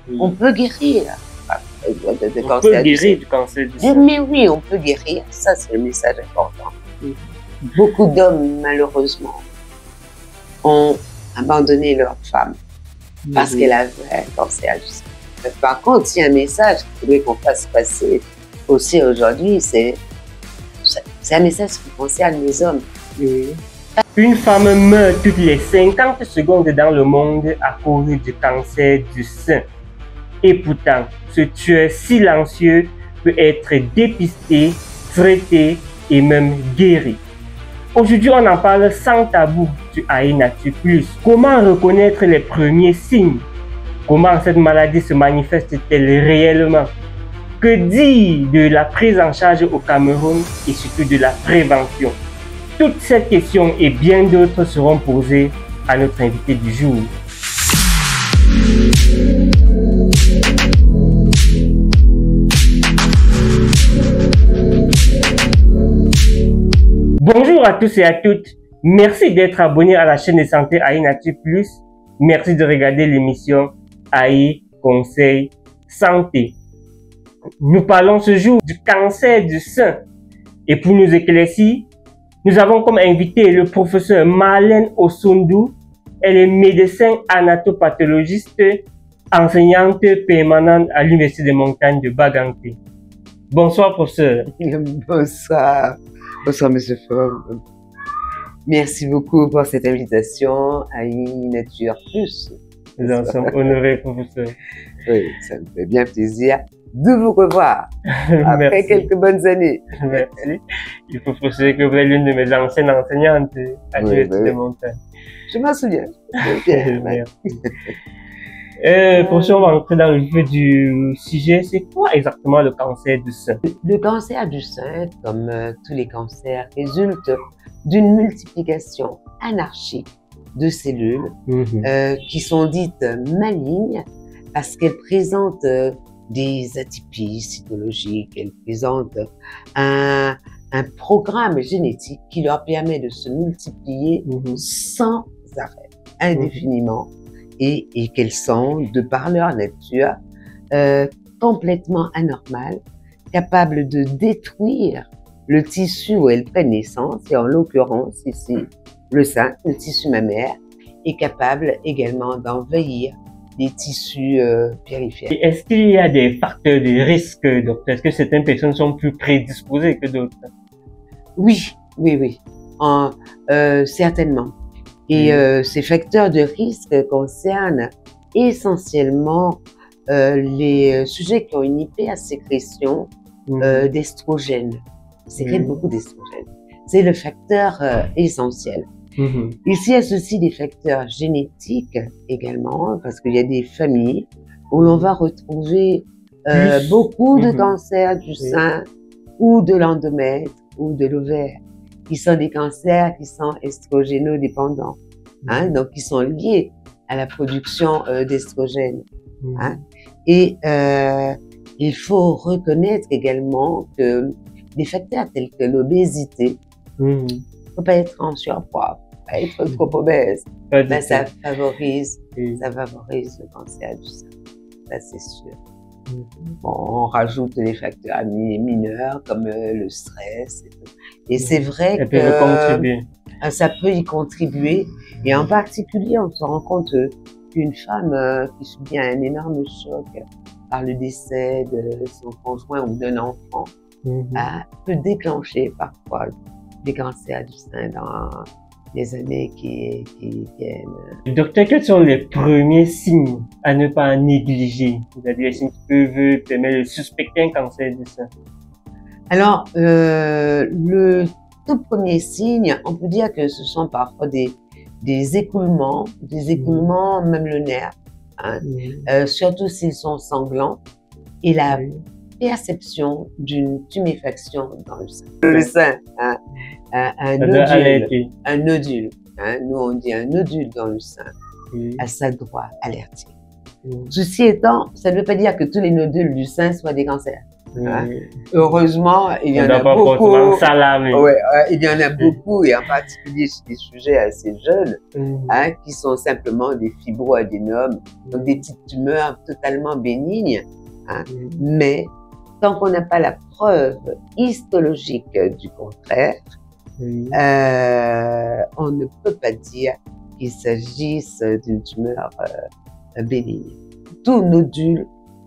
Oui. On peut guérir de On cancer peut du guérir sein. du cancer du sein. Mais oui, on peut guérir. Ça, c'est le message important. Beaucoup d'hommes, malheureusement, ont abandonné leur femme parce qu'elle avait un cancer du sein. Par contre, il y a un message qu'il faudrait qu'on fasse passer aussi aujourd'hui, c'est un message qui concerne les hommes. Une femme meurt toutes les 50 secondes dans le monde à cause du cancer du sein. Et pourtant, ce tueur silencieux peut être dépisté, traité et même guéri. Aujourd'hui, on en parle sans tabou sur AI Nature Plus. Comment reconnaître les premiers signes? Comment cette maladie se manifeste-t-elle réellement? Que dire de la prise en charge au Cameroun et surtout de la prévention? Toutes ces questions et bien d'autres seront posées à notre invité du jour. Bonjour à tous et à toutes. Merci d'être abonné à la chaîne de santé AI Nature Plus. Merci de regarder l'émission AI Conseil Santé. Nous parlons ce jour du cancer du sein. Et pour nous éclaircir, nous avons comme invité le professeur Marlène Osundou. Elle est médecin anatopathologiste, enseignante permanente à l'Université des montagnes de Baganté. Bonsoir, professeur. Bonsoir. Bonsoir, monsieur Ford. Merci beaucoup pour cette invitation à AI Nature Plus. Nous en sommes honorés, professeur. Oui, ça me fait bien plaisir de vous revoir après quelques bonnes années. Merci. Il faut préciser que vous êtes l'une de mes anciennes enseignantes à l'Université des montagnes. Je m'en souviens. Merci. Professeur, on va entrer dans le vif du sujet. C'est quoi exactement le cancer du sein? Le cancer du sein, comme tous les cancers, résulte d'une multiplication anarchique de cellules qui sont dites malignes parce qu'elles présentent des atypies cytologiques, elles présentent un programme génétique qui leur permet de se multiplier sans arrêt, indéfiniment, et qu'elles sont, de par leur nature, complètement anormales, capables de détruire le tissu où elles prennent naissance, et en l'occurrence ici, le sein, le tissu mammaire, est capable également d'envahir les tissus périphériques. Est-ce qu'il y a des facteurs de risque, docteur? Est-ce que certaines personnes sont plus prédisposées que d'autres? Oui, certainement. Et ces facteurs de risque concernent essentiellement les sujets qui ont une hypersécrétion d'estrogène. Ils sécrètent beaucoup d'estrogène. C'est le facteur essentiel. Ici, il y a aussi des facteurs génétiques également, parce qu'il y a des familles où l'on va retrouver beaucoup de cancers du sein ou de l'endomètre ou de l'ovaire, qui sont des cancers qui sont estrogénodépendants, donc qui sont liés à la production d'estrogène. Et il faut reconnaître également que des facteurs tels que l'obésité, il ne faut pas être en surpoids, pas être trop obèse, ben ça favorise le cancer du sein, ça c'est sûr. Bon, on rajoute des facteurs mineurs comme le stress et tout. Et c'est vrai que ça peut y contribuer. Et en particulier, on se rend compte qu'une femme qui subit un énorme choc par le décès de son conjoint ou d'un enfant peut déclencher parfois des cancers du sein dans les années qui viennent. Docteur, quels sont les premiers signes à ne pas négliger? C'est-à-dire les signes qui peuvent permettre de suspecter un cancer du sein? Alors, le tout premier signe, on peut dire que ce sont parfois des écoulements même le nerf, surtout s'ils sont sanglants, et la perception d'une tuméfaction dans le sein. Le sein, un nodule, nous on dit un nodule dans le sein, ça doit alerter. Ceci étant, ça ne veut pas dire que tous les nodules du sein soient des cancers. Hein. Heureusement, il y en a pas beaucoup. Ouais, il y en a beaucoup, et en particulier sur des sujets assez jeunes, hein, qui sont simplement des fibroadénomes, donc des petites tumeurs totalement bénignes. Hein. Mais tant qu'on n'a pas la preuve histologique du contraire, on ne peut pas dire qu'il s'agisse d'une tumeur bénigne. Tout nodule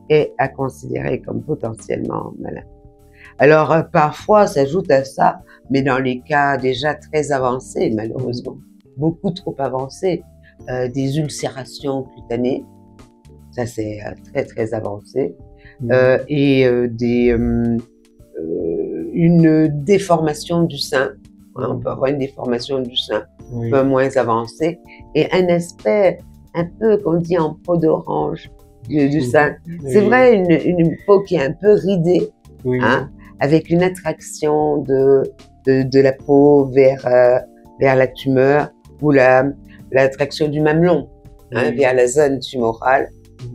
est à considérer comme potentiellement malin. Alors, parfois, s'ajoute à ça, mais dans les cas déjà très avancés, malheureusement, beaucoup trop avancés, des ulcérations cutanées, ça c'est très très avancé, et une déformation du sein. On peut avoir une déformation du sein un peu moins avancée, et un aspect un peu, qu'on dit, en peau d'orange du sein. C'est vrai, une peau qui est un peu ridée, hein, avec une attraction de la peau vers la tumeur, ou l'attraction du mamelon, hein, vers la zone tumorale.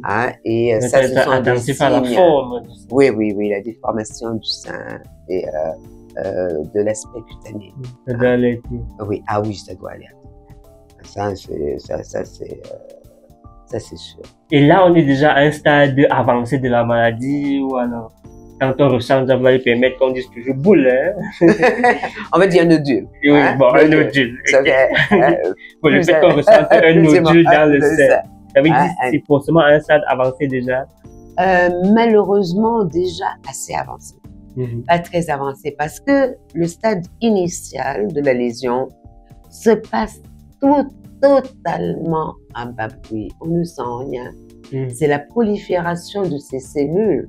Hein, et ça, ce sont des signes. À la forme. Oui, la déformation du sein et de l'aspect cutané. Ça doit aller. Oui, ça doit aller. Ça, c'est sûr. Et là, on est déjà à un stade avancé de la maladie, ou alors, quand on ressent, ça va lui permettre qu'on dise toujours boule, hein? On va dire un nodule. Oui, hein? Bon, un nodule. Pour le fait qu'on ressente un nodule dans le sein. Ça veut dire que c'est forcément à un stade avancé déjà? Malheureusement, déjà assez avancé. Pas très avancé, parce que le stade initial de la lésion se passe totalement en bas bruit. On ne sent rien. C'est la prolifération de ces cellules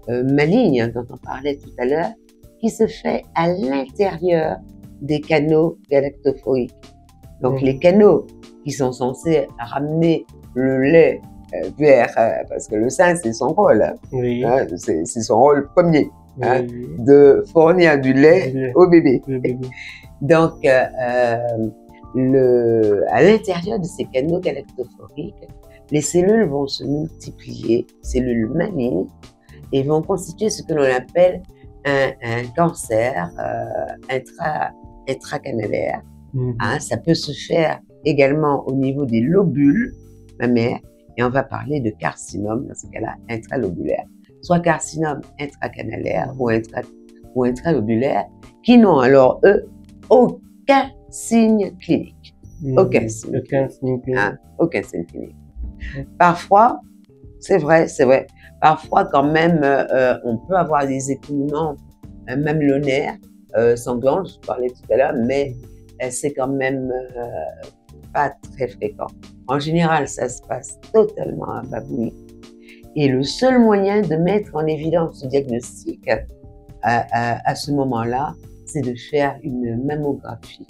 malignes dont on parlait tout à l'heure, qui se fait à l'intérieur des canaux galactophoriques. Donc les canaux qui sont censés ramener le lait parce que le sein, c'est son rôle. Hein, c'est son rôle premier, hein, de fournir du lait au bébé. Donc, à l'intérieur de ces canaux galactophoriques, les cellules vont se multiplier, cellules malignes, et vont constituer ce que l'on appelle un cancer intracanalaire. Hein, ça peut se faire également au niveau des lobules mammaires, et on va parler de carcinome, dans ce cas-là, intralobulaire, soit carcinome intracanalaire ou intralobulaire, qui n'ont alors, eux, aucun signe clinique. Aucun signe clinique. Hein, aucun signe clinique. Parfois, c'est vrai, parfois quand même, on peut avoir des écoulements mamelonnaires, sanglants, je parlais tout à l'heure, mais c'est quand même pas très fréquent. En général, ça se passe totalement à bas bruit. Et le seul moyen de mettre en évidence ce diagnostic à ce moment-là, c'est de faire une mammographie.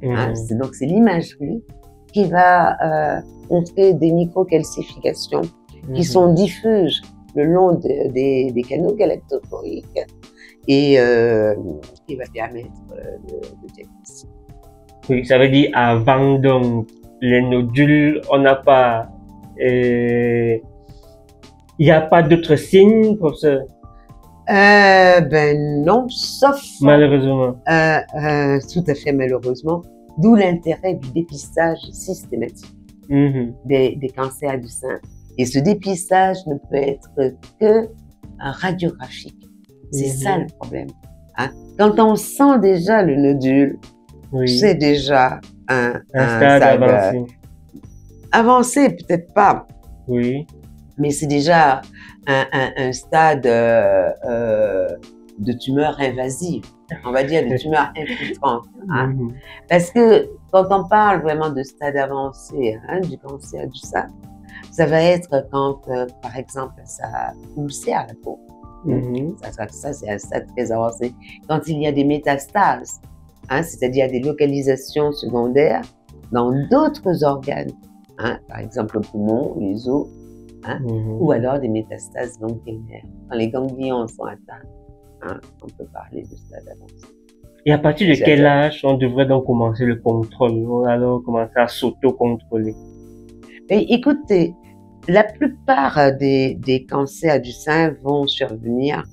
Hein, donc, c'est l'imagerie qui va montrer des microcalcifications qui sont diffuses le long des canaux galactophoriques et qui va permettre le diagnostic. Oui, ça veut dire avant donc les nodules, on n'a pas, il n'y a pas d'autres signes pour ça? Ben non, sauf malheureusement. Tout à fait malheureusement. D'où l'intérêt du dépistage systématique des cancers du sein. Et ce dépistage ne peut être que radiographique. C'est ça le problème. Hein? Quand on sent déjà le nodule, c'est déjà un stade avancé. Avancé, peut-être pas. Oui. Mais c'est déjà un stade de tumeur invasive. On va dire de tumeur infiltrante. Hein? Parce que quand on parle vraiment de stade avancé du cancer du sein, ça va être quand, par exemple, ça ulcère la peau. Ça, c'est un stade très avancé. Quand il y a des métastases, c'est-à-dire des localisations secondaires dans d'autres organes, par exemple le poumon, les os, ou alors des métastases ganglionnaires. Quand les ganglions sont atteints, on peut parler de stade avancé. Et à partir de quel âge on devrait donc commencer le contrôle, ou alors commencer à s'auto-contrôler? Mais écoutez, La plupart des cancers du sein vont survenir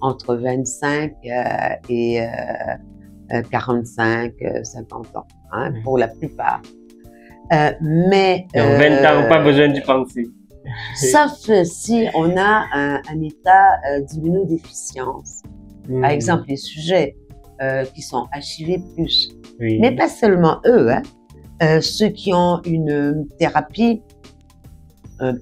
entre 25 et 45, 50 ans, hein, pour la plupart. Mais dans 20 ans, pas besoin d'y penser. Sauf si on a un état d'immunodéficience. Par exemple, les sujets qui sont HIV+, oui. mais pas seulement eux, hein, ceux qui ont une thérapie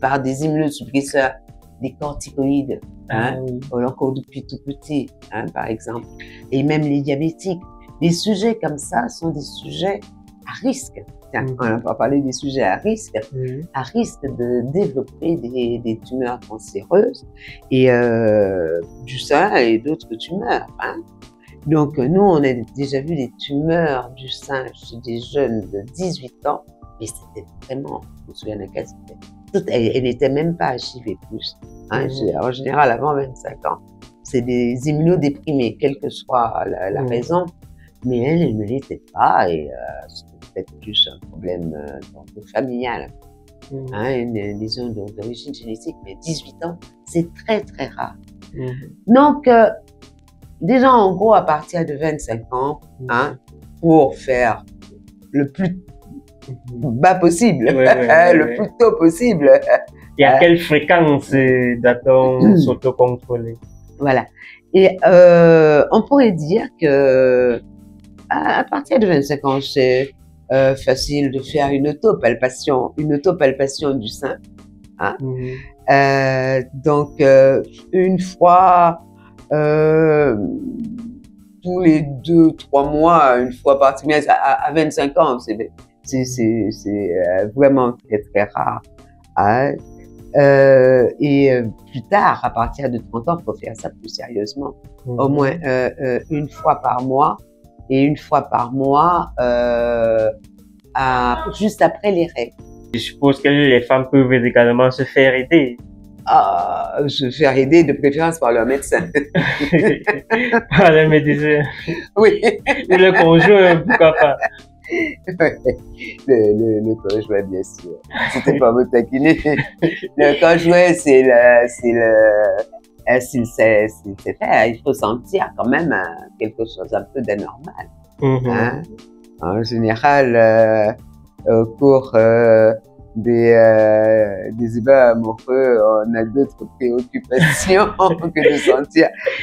par des immunosuppresseurs, des corticoïdes, hein, encore depuis tout petit, hein, par exemple, et même les diabétiques. Les sujets comme ça sont des sujets à risque. Tiens, on n'a pas parlé des sujets à risque de développer des tumeurs cancéreuses et du sein et d'autres tumeurs. Hein. Donc, nous, on a déjà vu des tumeurs du sein chez des jeunes de 18 ans, et c'était vraiment, je me souviens de cas, elle n'était même pas HIV+. Hein, en général, avant 25 ans. C'est des immunodéprimés, quelle que soit la raison, mais elle ne l'était pas, et c'était peut-être plus un problème familial. Hein, une lésion d'origine génétique, mais 18 ans, c'est très, très rare. Donc, déjà, en gros, à partir de 25 ans, hein, pour faire le plus bas possible, le plus tôt possible. Et à quelle fréquence doit-on s'autocontrôler? Voilà. Et on pourrait dire que à partir de 25 ans, c'est facile de faire une autopalpation du sein. Hein? Donc, une fois tous les 2-3 mois, une fois par trimestre, à 25 ans, c'est vraiment très, très rare. Hein? Et plus tard, à partir de 30 ans, il faut faire ça plus sérieusement. Au moins une fois par mois, et une fois par mois juste après les règles. Je suppose que les femmes peuvent également se faire aider. Se faire aider de préférence par leur médecin. Par le médecin. Oui. Et le conjoint, pourquoi pas? Le conjoint, bien sûr. C'était pas vous taquiner. Le conjoint, s'il sait faire, il faut sentir quand même quelque chose un peu d'anormal. Hein? En général, au cours des ébats amoureux, on a d'autres préoccupations que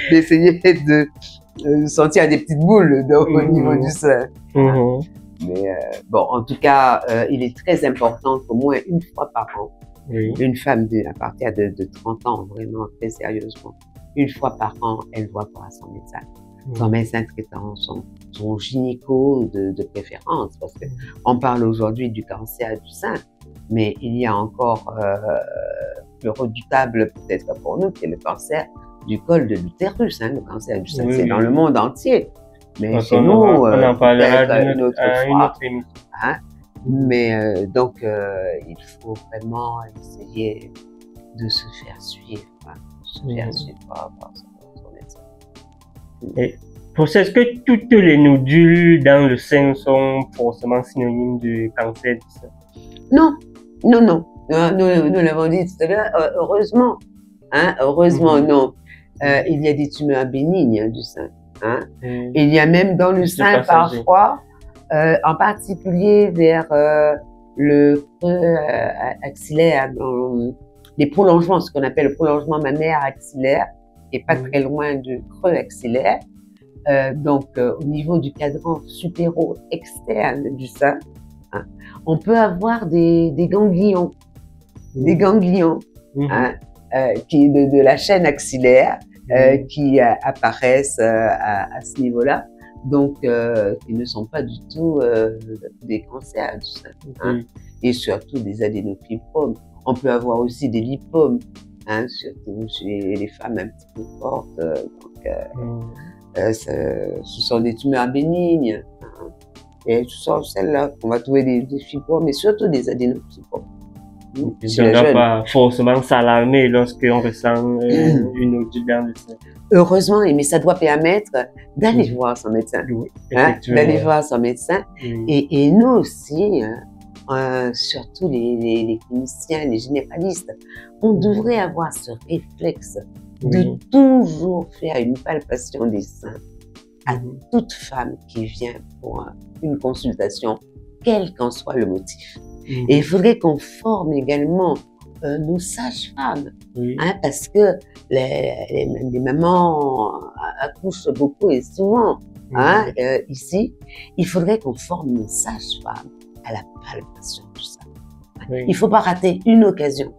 d'essayer de sentir des petites boules au niveau du sein. Mais bon, en tout cas, il est très important qu'au moins une fois par an, une femme à partir de 30 ans, vraiment très sérieusement, une fois par an, elle voit voir son médecin. Son médecin traitant, son gynéco de préférence, parce qu'on parle aujourd'hui du cancer du sein, mais il y a encore plus redoutable peut-être pour nous, qui est le cancer du col de l'utérus. Hein, le cancer du sein, c'est dans le monde entier. Mais chez nous, on en parlera une autre fois. Hein? Mais donc, il faut vraiment essayer de se faire suivre, hein, par son médecin. Et est-ce que toutes les nodules dans le sein sont forcément synonymes de cancer du sein? Non, non, non. Nous l'avons dit tout à l'heure, heureusement. Hein, heureusement, non. Il y a des tumeurs bénignes du sein. Hein. Il y a même dans le sein parfois, en particulier vers le creux axillaire, dans les prolongements, ce qu'on appelle le prolongement mammaire axillaire, qui est pas très loin du creux axillaire. Donc, au niveau du cadran supéro-externe du sein, hein, on peut avoir des ganglions, hein, qui de la chaîne axillaire, qui apparaissent à ce niveau-là, donc qui ne sont pas du tout des cancers du sein, hein, et surtout des adénofibromes. On peut avoir aussi des lipomes, hein, surtout chez les femmes un petit peu fortes. Ce sont des tumeurs bénignes, hein, et ce sont celles-là qu'on va trouver des fibromes, mais surtout des adénofibromes. On ne doit pas forcément s'alarmer lorsqu'on ressent une nodule dans le sein. Heureusement, mais ça doit permettre d'aller voir son médecin. Oui, hein, d'aller voir son médecin. Et nous aussi, surtout les cliniciens, les généralistes, on devrait avoir ce réflexe de toujours faire une palpation des seins à toute femme qui vient pour une consultation, quel qu'en soit le motif. Et il faudrait qu'on forme également nos sages-femmes, parce que les mamans accouchent beaucoup et souvent ici. Il faudrait qu'on forme nos sages-femmes à la palpation du sein. Il ne faut pas rater une occasion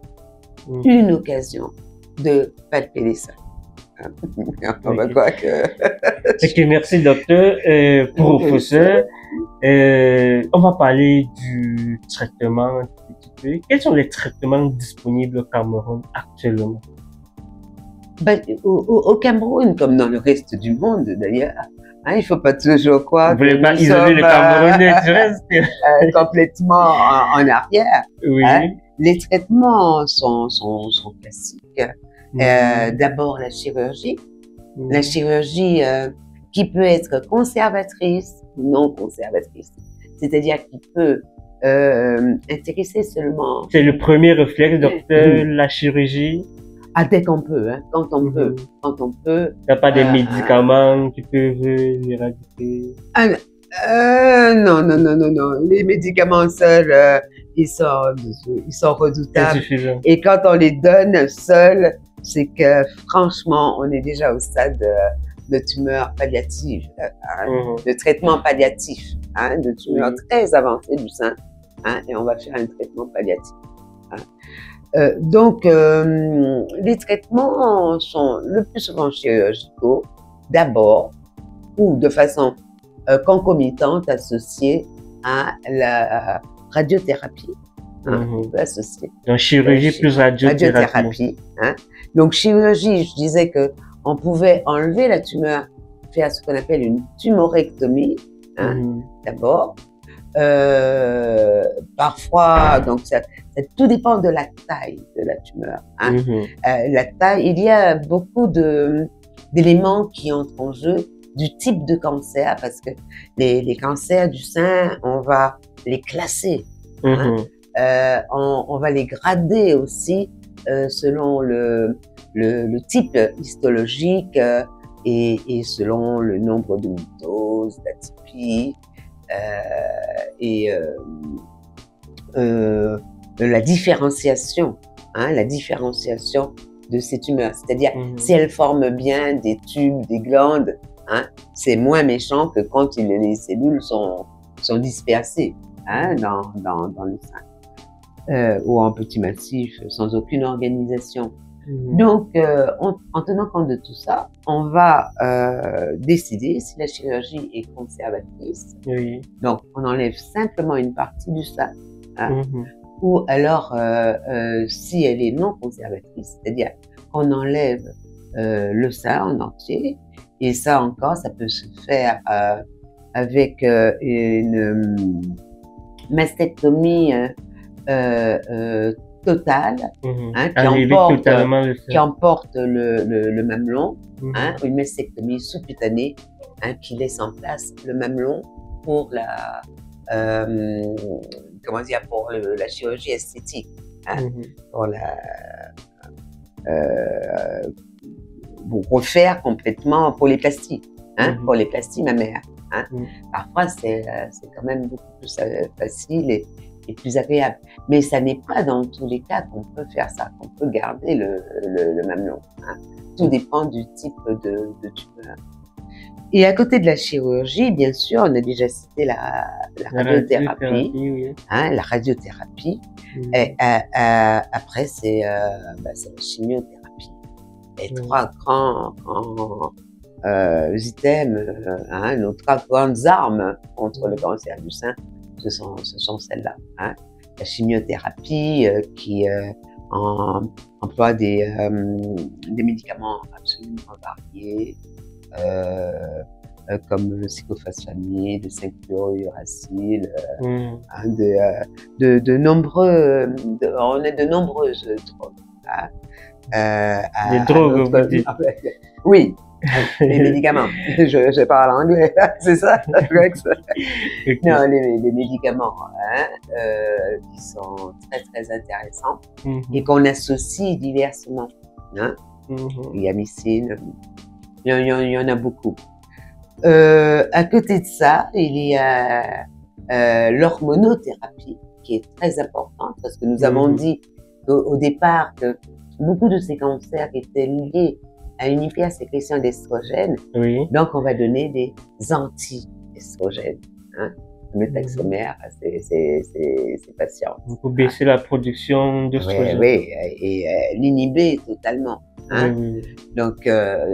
de palper les seins. Merci, docteur. Professeur, on va parler du traitement un petit peu. Quels sont les traitements disponibles au Cameroun actuellement? Au Cameroun, comme dans le reste du monde d'ailleurs, il ne faut pas toujours croire que nous sommes les Camerounais du reste. Complètement en arrière. Les traitements sont classiques. D'abord la chirurgie. La chirurgie qui peut être conservatrice ou non conservatrice. C'est-à-dire qui peut intéresser seulement... C'est le premier réflexe, docteur, la chirurgie? Dès qu'on peut, quand on peut. Il n'y a pas des médicaments qui peuvent l'éradiquer? Non. Les médicaments seuls, ils sont redoutables. Et quand on les donne seuls, c'est que franchement, on est déjà au stade de tumeur palliative, de traitement palliatif, de tumeur très avancée du sein, et on va faire un traitement palliatif. Donc, les traitements sont le plus souvent chirurgicaux, d'abord, ou de façon concomitante associée à la radiothérapie. On peut associer. Donc, chirurgie plus radiothérapie. Donc, chirurgie, je disais que on pouvait enlever la tumeur, faire ce qu'on appelle une tumorectomie, d'abord. Parfois, donc ça tout dépend de la taille de la tumeur. La taille, il y a beaucoup d'éléments qui entrent en jeu, du type de cancer, parce que les cancers du sein, on va les classer. On va les grader aussi selon le type histologique et selon le nombre de mitoses, d'atypie et la différenciation de ces tumeurs. C'est-à-dire, si elles forment bien des tubes, des glandes, c'est moins méchant que quand les cellules sont dispersées dans le sein. Ou en petits massifs, sans aucune organisation. Donc, en tenant compte de tout ça, on va décider si la chirurgie est conservatrice. Donc, on enlève simplement une partie du sein, ou alors si elle est non conservatrice, c'est-à-dire qu'on enlève le sein en entier, et ça encore, ça peut se faire avec une mastectomie totale, qui emporte le mamelon, une mastectomie sous-cutanée qui laisse en place le mamelon pour la chirurgie esthétique, pour refaire complètement pour les plasties, pour les plasties mammaires. Parfois c'est quand même beaucoup plus facile et plus agréable. Mais ça n'est pas dans tous les cas qu'on peut faire ça, qu'on peut garder le mamelon. Tout dépend du type de tumeur. Et à côté de la chirurgie, bien sûr, on a déjà cité la radiothérapie. La radiothérapie. Et après, c'est la chimiothérapie. Et trois grands items, nos trois grandes armes contre le cancer du sein, ce sont celles-là. La chimiothérapie qui emploie des médicaments absolument variés, comme le cyclophosphamide, le 5-fluorouracil, de nombreux, on a de nombreuses drogues. Des drogues, vous dites. Oui, Les médicaments. Je parle anglais, c'est ça, Rex. Ok. Non, les médicaments hein, qui sont très, très intéressants et qu'on associe diversement. Hein. Il y a mycine, il y en a beaucoup. À côté de ça, il y a l'hormonothérapie qui est très importante parce que nous avons dit au départ que beaucoup de ces cancers étaient liés à une hypersécrétion d'estrogène. Oui. Donc, on va donner des anti-estrogènes. Hein, le taxomère à ces patients. Pour baisser la production d'œstrogène. Oui, et l'inhiber totalement. Hein. Oui. Donc,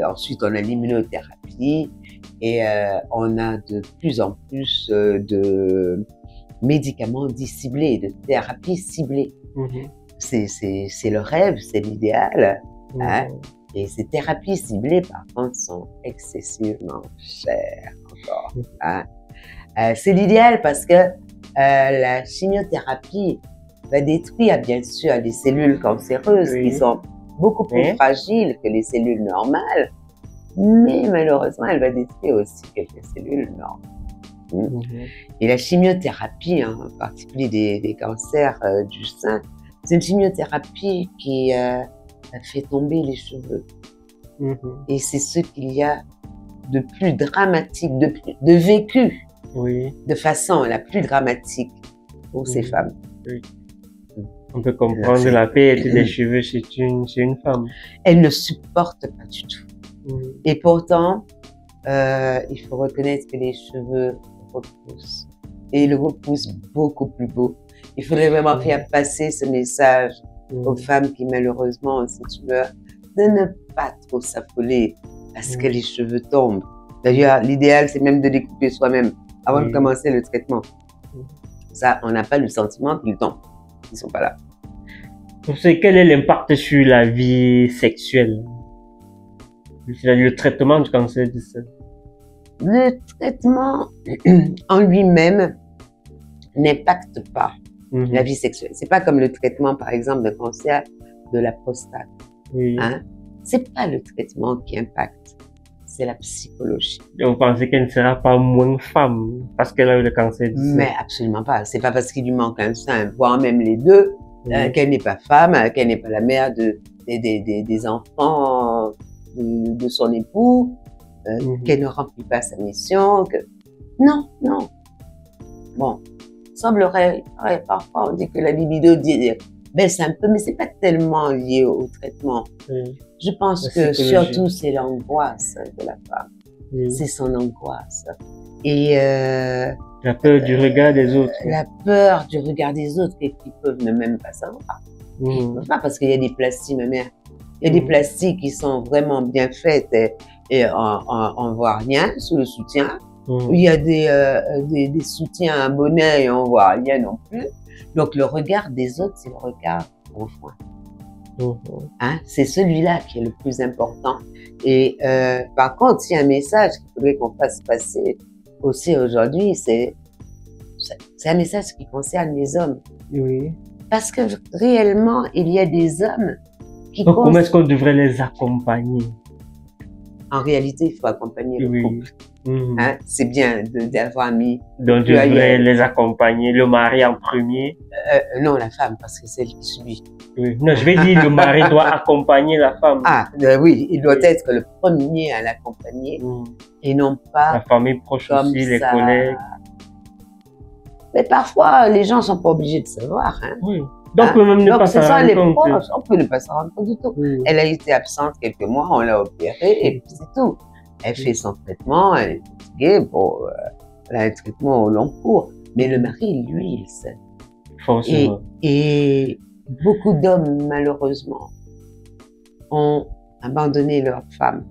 ensuite, on a l'immunothérapie et on a de plus en plus de médicaments dits ciblés, de thérapies ciblées. C'est le rêve, c'est l'idéal. Hein. Et ces thérapies ciblées, par contre, sont excessivement chères encore. Hein. C'est l'idéal parce que la chimiothérapie va détruire, bien sûr, les cellules cancéreuses qui sont beaucoup plus fragiles que les cellules normales, mais malheureusement, elle va détruire aussi quelques cellules normales. Et la chimiothérapie, hein, en particulier des cancers du sein, c'est une chimiothérapie qui fait tomber les cheveux. Et c'est ce qu'il y a de plus dramatique, de vécu, de façon la plus dramatique pour ces femmes. On peut comprendre la perte des cheveux chez une femme. Elle ne supporte pas du tout. Et pourtant, il faut reconnaître que les cheveux repoussent. Et ils repoussent beaucoup plus beau. Il faudrait vraiment faire passer ce message aux femmes qui malheureusement ont cette tumeur, de ne pas trop s'affoler parce que les cheveux tombent. D'ailleurs, l'idéal, c'est même de les couper soi-même avant de commencer le traitement. Ça, on n'a pas le sentiment qu'ils tombent. Ils ne sont pas là. Quel est l'impact sur la vie sexuelle? Le traitement du cancer du sein. Le traitement en lui-même n'impacte pas la vie sexuelle. C'est pas comme le traitement, par exemple, d'un cancer de la prostate. Hein? C'est pas le traitement qui impacte, c'est la psychologie. Et vous pensez qu'elle ne sera pas moins femme parce qu'elle a eu le cancer du sein? Mais absolument pas. C'est pas parce qu'il lui manque un sein, voire même les deux, qu'elle n'est pas femme, qu'elle n'est pas la mère des enfants de son époux, qu'elle ne remplit pas sa mission. Non, non. Bon. Semblerait, parfois on dit que la libido baisse un peu, mais c'est pas tellement lié au traitement. Je pense que surtout c'est l'angoisse de la femme. C'est son angoisse. Et la peur du regard des autres. La peur du regard des autres qui peuvent ne même pas savoir. Pas parce qu'il y a des plasties, ma mère. Il y a des plasties qui sont vraiment bien faites et on voit rien sous le soutien. Il y a des soutiens à bonnet et on voit rien non plus. Donc le regard des autres, c'est le regard au fond. Hein? C'est celui-là qui est le plus important. Et par contre, il y a un message qu'il faudrait qu'on fasse passer aussi aujourd'hui, c'est un message qui concerne les hommes. Parce que réellement, il y a des hommes qui... Donc comment est-ce qu'on devrait les accompagner? En réalité, il faut accompagner le couple. Hein? C'est bien d'avoir mis... Donc, tu devrais les accompagner, le mari en premier? Non, la femme, parce que c'est elle qui subit. Non, je vais dire le mari doit accompagner la femme. Ah, oui, il doit être le premier à l'accompagner et non pas... La famille proche aussi, les collègues. Mais parfois, les gens ne sont pas obligés de savoir. Hein? Donc, on peut même ne pas s'en rendre compte. Proches, on peut ne pas s'en rendre compte du tout. Elle a été absente quelques mois, on l'a opérée et puis c'est tout. Elle fait son traitement, elle est fatiguée, bon, elle a un traitement au long cours. Mais le mari, lui, il sait. Forcément. Et beaucoup d'hommes, malheureusement, ont abandonné leur femme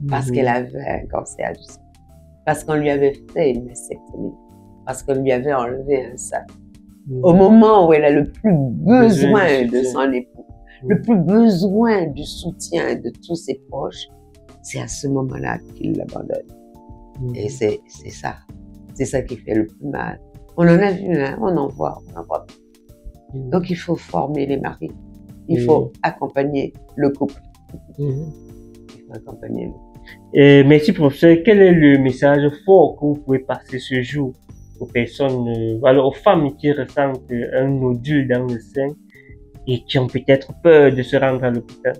parce qu'elle avait un cancer du sein, parce qu'on lui avait fait une mastectomie, parce qu'on lui avait enlevé un sein. Au moment où elle a le plus besoin de son époux, le plus besoin du soutien de tous ses proches, c'est à ce moment-là qu'il l'abandonne. Et c'est ça. C'est ça qui fait le plus mal. On en a vu, hein, on en voit. Donc il faut former les maris. Il faut accompagner le couple. Il faut accompagner le couple. Merci professeur. Quel est le message fort que vous pouvez passer ce jour aux personnes, aux femmes qui ressentent un nodule dans le sein et qui ont peut-être peur de se rendre à l'hôpital?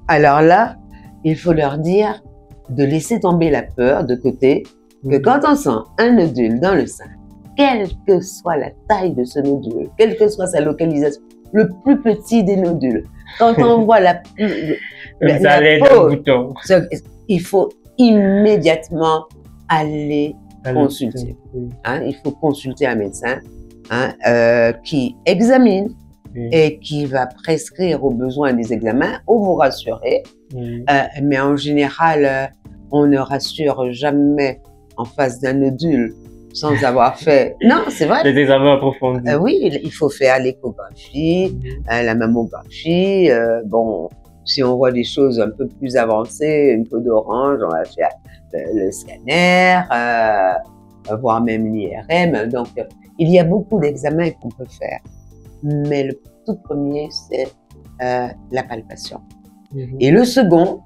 Alors là, il faut leur dire de laisser tomber la peur de côté, que quand on sent un nodule dans le sein, quelle que soit la taille de ce nodule, quelle que soit sa localisation, le plus petit des nodules, quand on voit la peau, il faut immédiatement aller consulter. Hein, il faut consulter un médecin qui examine et qui va prescrire aux besoins des examens ou vous rassurer. Mais en général, on ne rassure jamais en face d'un nodule sans avoir fait... Non, c'est vrai. Les examens approfondis. Oui, il faut faire l'échographie, la mammographie. Bon, si on voit des choses un peu plus avancées, une peau d'orange, on va faire le scanner, voire même l'IRM. Donc, il y a beaucoup d'examens qu'on peut faire. Mais le tout premier, c'est la palpation. Et le second,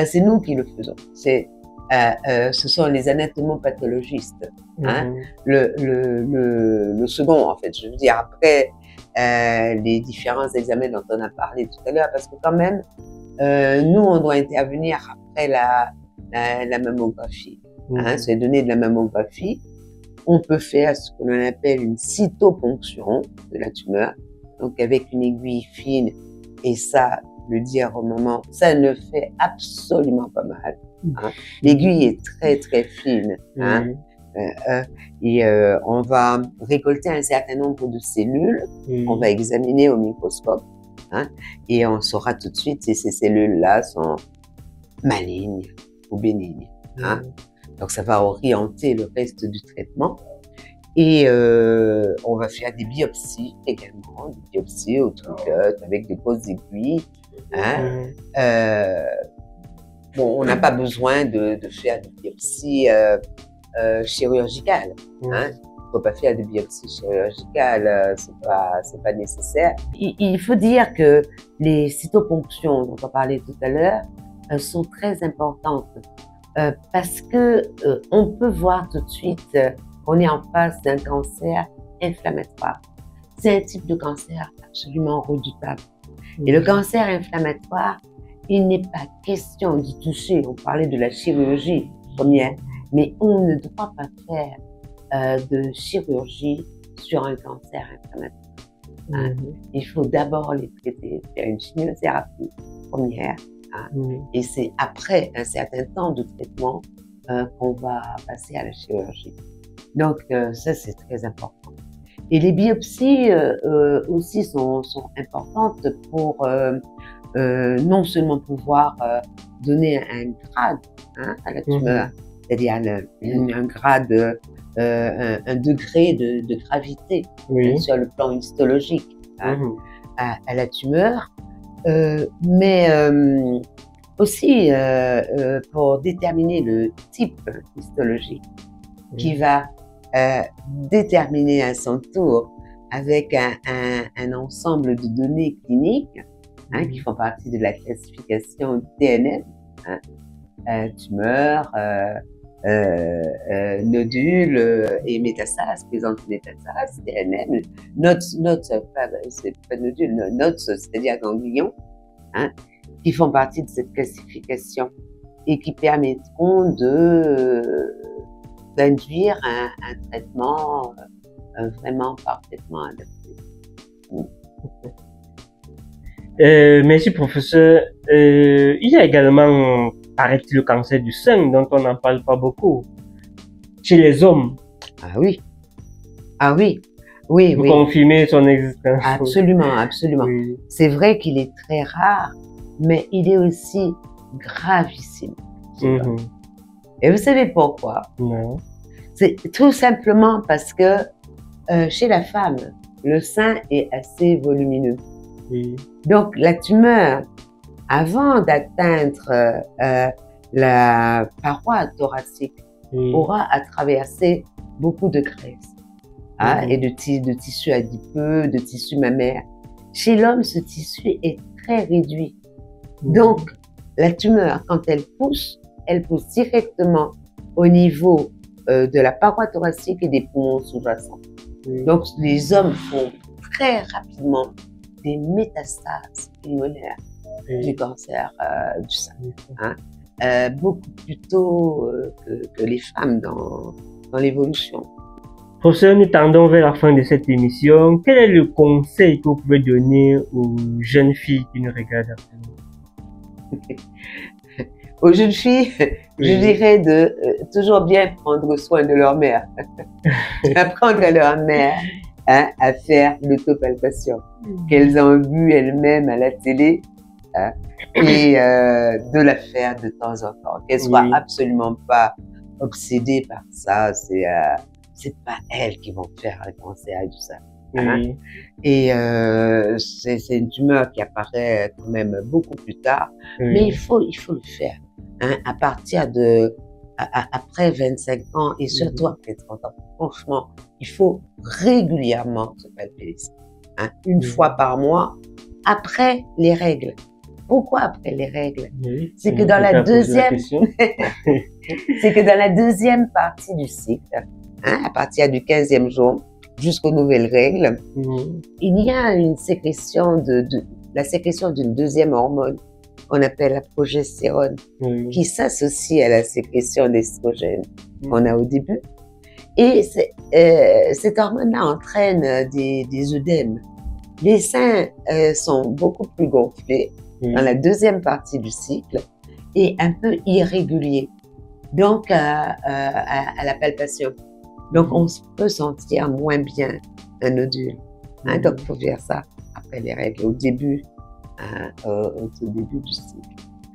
c'est nous qui le faisons. Ce sont les anatomopathologistes. Hein. Le second, en fait, je veux dire, après les différents examens dont on a parlé tout à l'heure, parce que quand même, nous, on doit intervenir après la mammographie. Hein, ces données de la mammographie, on peut faire ce que l'on appelle une cytoponction de la tumeur, donc avec une aiguille fine, et ça, le dire au moment, ça ne fait absolument pas mal. Hein. L'aiguille est très très fine. Hein. On va récolter un certain nombre de cellules, on va examiner au microscope, hein, et on saura tout de suite si ces cellules-là sont malignes ou bénignes. Hein. Donc ça va orienter le reste du traitement. Et on va faire des biopsies également, des biopsies au trou-cut avec des grosses aiguilles. Hein. Bon, on n'a pas besoin de faire des biopsies chirurgicales. Hein. Il ne faut pas faire de biopsies chirurgicales, c'est pas nécessaire. Il faut dire que les cytoponctions dont on parlait tout à l'heure sont très importantes parce que on peut voir tout de suite qu'on est en face d'un cancer inflammatoire. C'est un type de cancer absolument redoutable. Et le cancer inflammatoire, il n'est pas question d'y toucher. On parlait de la chirurgie première, mais on ne doit pas faire de chirurgie sur un cancer inflammatoire. Hein. Il faut d'abord les traiter, faire une chimiothérapie première, hein, et c'est après un certain temps de traitement qu'on va passer à la chirurgie. Donc ça, c'est très important. Et les biopsies aussi sont importantes pour non seulement pouvoir donner un grade à la tumeur, c'est-à-dire un grade, un degré de gravité sur le plan histologique à la tumeur, mais aussi pour déterminer le type histologique qui va déterminer à son tour avec un ensemble de données cliniques qui font partie de la classification TNM, tumeur, nodule et métastases, présente métastases, TNM, c'est pas nodule, nodes, c'est-à-dire ganglion, qui font partie de cette classification et qui permettront d'induire un traitement vraiment parfaitement adapté. Merci professeur. Il y a également, paraît-il, le cancer du sein dont on n'en parle pas beaucoup chez les hommes. Ah oui, ah oui, oui. Vous confirmez son existence. Absolument, absolument. Oui. C'est vrai qu'il est très rare, mais il est aussi gravissime. Et vous savez pourquoi? Non. C'est tout simplement parce que chez la femme, le sein est assez volumineux. Donc la tumeur, avant d'atteindre la paroi thoracique, aura à traverser beaucoup de graisse et de tissu adipeux, de tissu mammaire. Chez l'homme, ce tissu est très réduit. Donc, la tumeur, quand elle pousse directement au niveau de la paroi thoracique et des poumons sous-jacents. Donc, les hommes font très rapidement des métastases pulmonaires du cancer du sein. Hein, beaucoup plus tôt que les femmes dans l'évolution. Professeur, nous tendons vers la fin de cette émission. Quel est le conseil que vous pouvez donner aux jeunes filles qui nous regardent actuellement? Aux jeunes filles, je dirais de toujours bien prendre soin de leur mère. D'apprendre à leur mère à faire l'autopalpation qu'elles ont vue elles-mêmes à la télé et de la faire de temps en temps. Qu'elles soient absolument pas obsédées par ça. C'est pas elles qui vont faire le cancer du sein. Et c'est une tumeur qui apparaît quand même beaucoup plus tard, mais il faut le faire. Hein, à partir après 25 ans et surtout après 30 ans. Franchement, il faut régulièrement se palper hein, une fois par mois après les règles. Pourquoi après les règles? C'est que dans la deuxième, c'est que dans la deuxième partie du cycle, hein, à partir du 15e jour jusqu'aux nouvelles règles, il y a une sécrétion la sécrétion d'une deuxième hormone qu'on appelle la progestérone, qui s'associe à la sécrétion d'estrogène qu'on a au début. Et cette hormone-là entraîne des œdèmes. Les seins sont beaucoup plus gonflés dans la deuxième partie du cycle et un peu irréguliers, donc à la palpation. Donc on peut sentir moins bien un nodule. Hein, donc il faut faire ça après les règles, au début du cycle.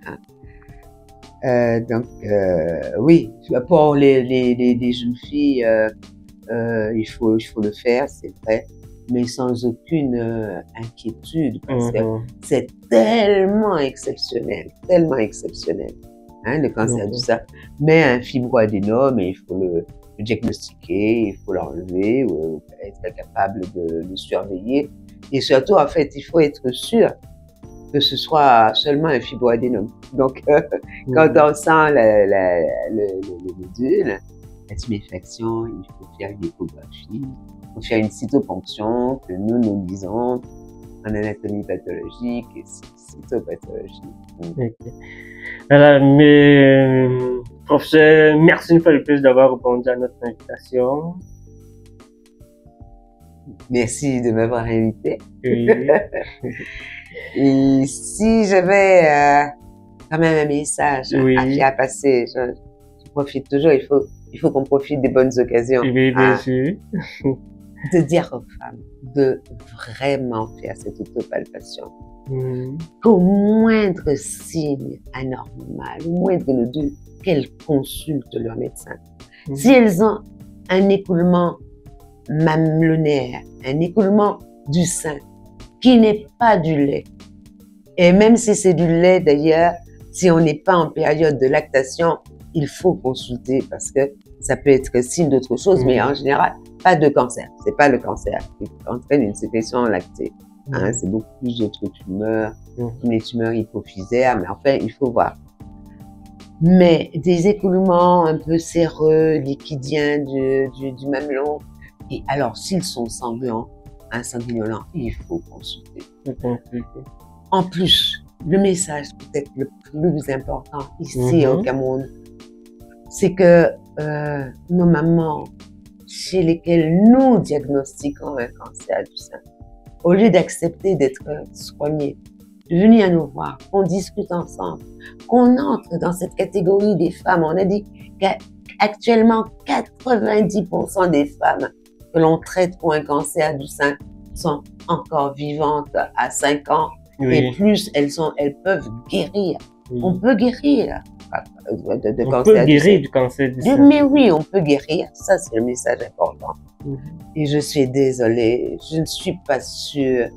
Hein. Donc, oui, pour les jeunes filles, il faut le faire, c'est vrai, mais sans aucune inquiétude, parce que c'est tellement exceptionnel, hein, le cancer du sein. Mais un fibroadénome, il faut le diagnostiquer, il faut l'enlever, ou être capable de le surveiller. Et surtout, en fait, il faut être sûr que ce soit seulement un fibroadénome. Donc, quand on sent le nodule, la tuméfaction, il faut faire une échographie, il faut faire une cytoponction que nous disons en anatomie pathologique et cytopathologie. Voilà, mais professeur, merci une fois de plus d'avoir répondu à notre invitation. Merci de m'avoir invité. Et si j'avais quand même un message à faire passer, je profite toujours, il faut qu'on profite des bonnes occasions. Oui, bien sûr. De dire aux femmes de vraiment faire cette autopalpation. Qu'au moindre signe anormal, au moindre nodule, qu'elles consultent leur médecin. Si elles ont un écoulement mamelonnaire, un écoulement du sein, qui n'est pas du lait. Et même si c'est du lait d'ailleurs, si on n'est pas en période de lactation, il faut consulter parce que ça peut être signe d'autre chose, mais en général, pas de cancer. C'est pas le cancer qui entraîne une sécrétion lactée. Hein, c'est beaucoup plus d'autres tumeurs, comme les tumeurs hypophysaires, mais enfin, il faut voir. Mais des écoulements un peu séreux, liquidiens du mamelon, et alors s'ils sont sanglants, sanguinolents, il faut consulter. En plus, le message peut-être le plus important ici au Cameroun, c'est que nos mamans, chez lesquelles nous diagnostiquons un cancer du sein, au lieu d'accepter d'être soignées, de venir nous voir, qu'on discute ensemble, qu'on entre dans cette catégorie des femmes. On a dit qu'actuellement, 90% des femmes que l'on traite pour un cancer du sein sont encore vivantes à 5 ans et plus, elles peuvent guérir. On peut guérir de cancer du cancer du sein. Mais oui, on peut guérir. Ça, c'est le message important. Et je suis désolée, je ne suis pas sûre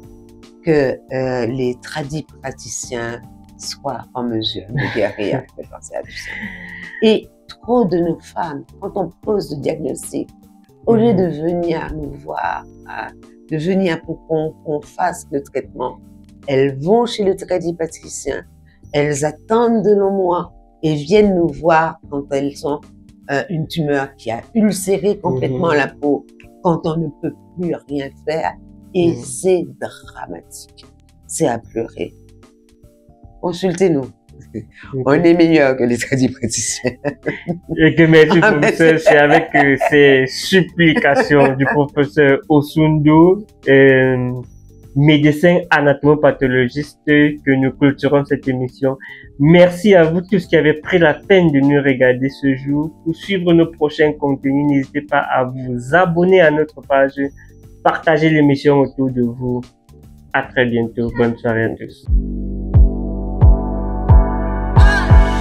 que les praticiens soient en mesure de guérir le cancer du sein. Et trop de nos femmes, quand on pose le diagnostic, au lieu de venir nous voir, de venir pour qu'on fasse le traitement, elles vont chez le tradipraticien, elles attendent de nos mois et viennent nous voir quand elles ont une tumeur qui a ulcéré complètement la peau, quand on ne peut plus rien faire. Et c'est dramatique. C'est à pleurer. Consultez-nous. On est meilleur que les tradipraticiens. Et que merci professeur, c'est avec ces supplications du professeur Osundo, médecin anatomopathologiste, que nous clôturons cette émission. Merci à vous tous qui avez pris la peine de nous regarder ce jour. Pour suivre nos prochains contenus, n'hésitez pas à vous abonner à notre page, partager l'émission autour de vous. À très bientôt. Bonne soirée à tous.